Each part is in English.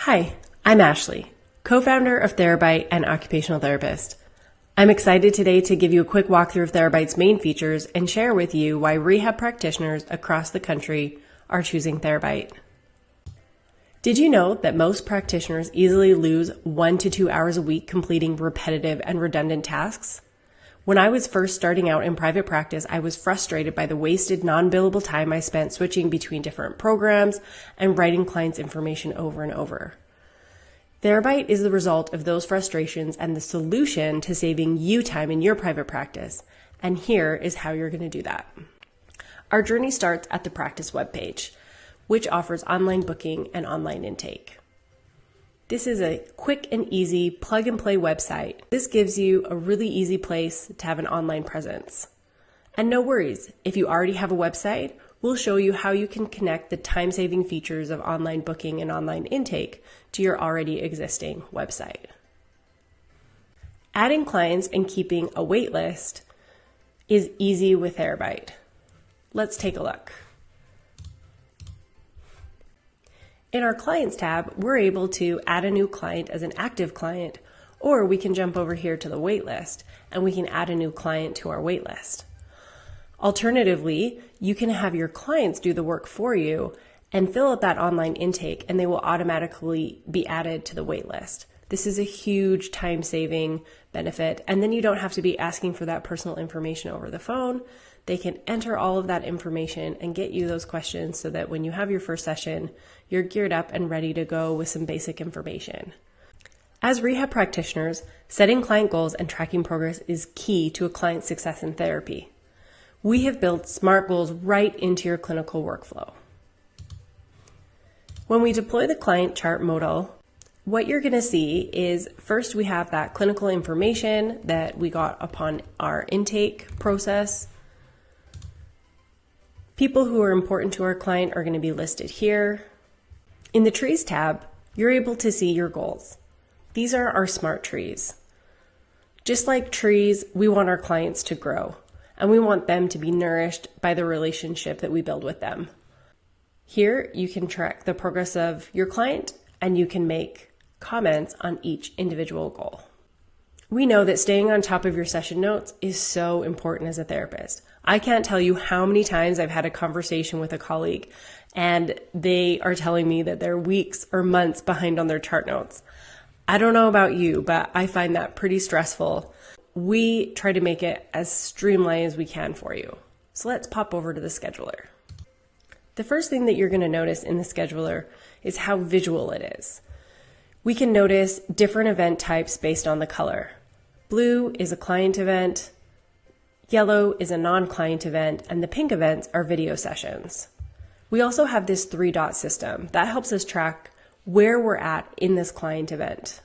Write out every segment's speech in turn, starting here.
Hi, I'm Ashley, co-founder of Therabyte and occupational therapist. I'm excited today to give you a quick walkthrough of Therabyte's main features and share with you why rehab practitioners across the country are choosing Therabyte. Did you know that most practitioners easily lose 1 to 2 hours a week completing repetitive and redundant tasks? When I was first starting out in private practice, I was frustrated by the wasted non-billable time I spent switching between different programs and writing clients' information over and over. Therabyte is the result of those frustrations and the solution to saving you time in your private practice. And here is how you're going to do that. Our journey starts at the practice webpage, which offers online booking and online intake. This is a quick and easy plug-and-play website. This gives you a really easy place to have an online presence. And no worries, if you already have a website, we'll show you how you can connect the time-saving features of online booking and online intake to your already existing website. Adding clients and keeping a wait list is easy with Therabyte. Let's take a look. In our Clients tab, we're able to add a new client as an active client, or we can jump over here to the waitlist and we can add a new client to our waitlist. Alternatively, you can have your clients do the work for you and fill out that online intake, and they will automatically be added to the waitlist. This is a huge time-saving benefit, and then you don't have to be asking for that personal information over the phone. They can enter all of that information and get you those questions so that when you have your first session, you're geared up and ready to go with some basic information. As rehab practitioners, setting client goals and tracking progress is key to a client's success in therapy. We have built SMART goals right into your clinical workflow. When we deploy the client chart modal, what you're going to see is first we have that clinical information that we got upon our intake process. People who are important to our client are going to be listed here. In the Trees tab, you're able to see your goals. These are our SMART trees. Just like trees, we want our clients to grow, and we want them to be nourished by the relationship that we build with them. Here, you can track the progress of your client, and you can make comments on each individual goal. We know that staying on top of your session notes is so important as a therapist. I can't tell you how many times I've had a conversation with a colleague and they are telling me that they're weeks or months behind on their chart notes. I don't know about you, but I find that pretty stressful. We try to make it as streamlined as we can for you. So let's pop over to the scheduler. The first thing that you're going to notice in the scheduler is how visual it is. We can notice different event types based on the color. Blue is a client event, yellow is a non-client event, and the pink events are video sessions. We also have this 3-dot system that helps us track where we're at in this client event.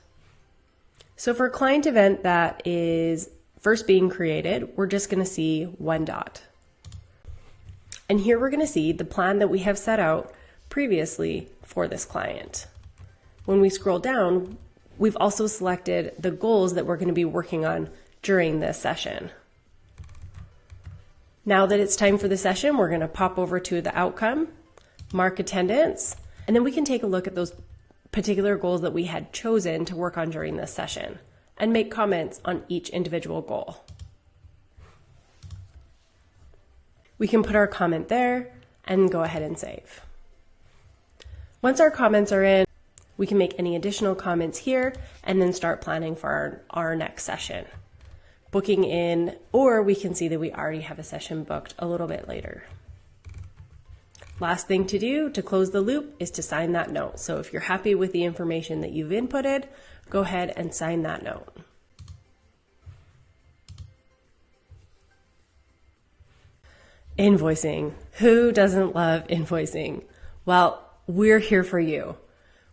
So for a client event that is first being created, we're just going to see 1 dot. And here we're going to see the plan that we have set out previously for this client. When we scroll down, we've also selected the goals that we're going to be working on during this session. Now that it's time for the session, we're going to pop over to the outcome, mark attendance, and then we can take a look at those particular goals that we had chosen to work on during this session and make comments on each individual goal. We can put our comment there and go ahead and save. Once our comments are in, we can make any additional comments here and then start planning for our next session. Booking in, or we can see that we already have a session booked a little bit later. Last thing to do to close the loop is to sign that note. So if you're happy with the information that you've inputted, go ahead and sign that note. Invoicing. Who doesn't love invoicing? Well, we're here for you.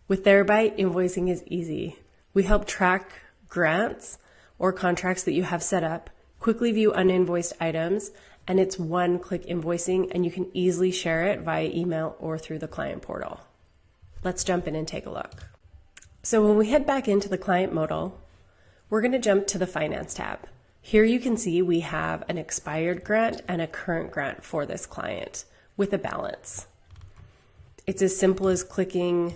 With Therabyte, invoicing is easy. We help track grants or contracts that you have set up, quickly view uninvoiced items, and it's one-click invoicing, and you can easily share it via email or through the client portal. Let's jump in and take a look. So when we head back into the client modal, we're going to jump to the Finance tab. Here you can see we have an expired grant and a current grant for this client with a balance. It's as simple as clicking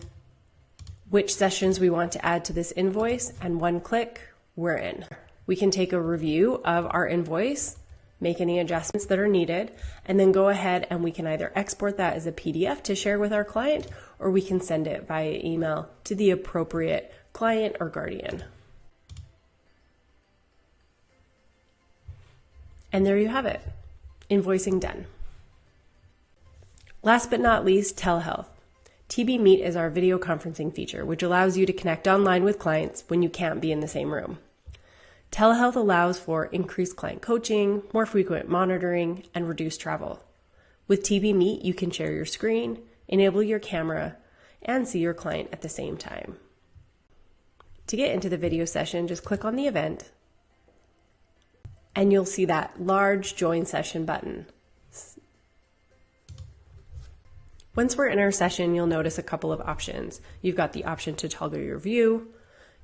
which sessions we want to add to this invoice, and one click, we're in. We can take a review of our invoice, make any adjustments that are needed, and then go ahead and we can either export that as a PDF to share with our client, or we can send it via email to the appropriate client or guardian. And there you have it, invoicing done. Last but not least, telehealth. TB Meet is our video conferencing feature, which allows you to connect online with clients when you can't be in the same room. Telehealth allows for increased client coaching, more frequent monitoring, and reduced travel. With TB Meet, you can share your screen, enable your camera, and see your client at the same time. To get into the video session, just click on the event, and you'll see that large Join Session button. Once we're in our session, you'll notice a couple of options. You've got the option to toggle your view.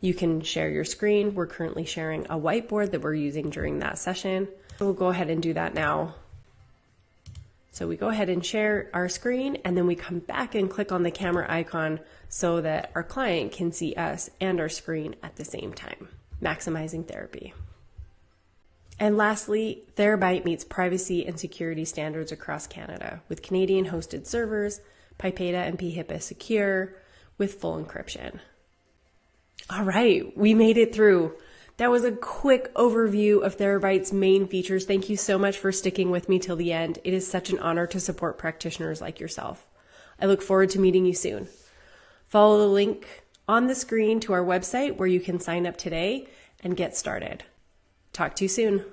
You can share your screen. We're currently sharing a whiteboard that we're using during that session. We'll go ahead and do that now. So we go ahead and share our screen, and then we come back and click on the camera icon so that our client can see us and our screen at the same time, maximizing therapy. And lastly, Therabyte meets privacy and security standards across Canada with Canadian hosted servers, Pipeda and PHIPAA secure with full encryption. All right, we made it through. That was a quick overview of Therabyte's main features. Thank you so much for sticking with me till the end. It is such an honor to support practitioners like yourself. I look forward to meeting you soon. Follow the link on the screen to our website where you can sign up today and get started. Talk to you soon.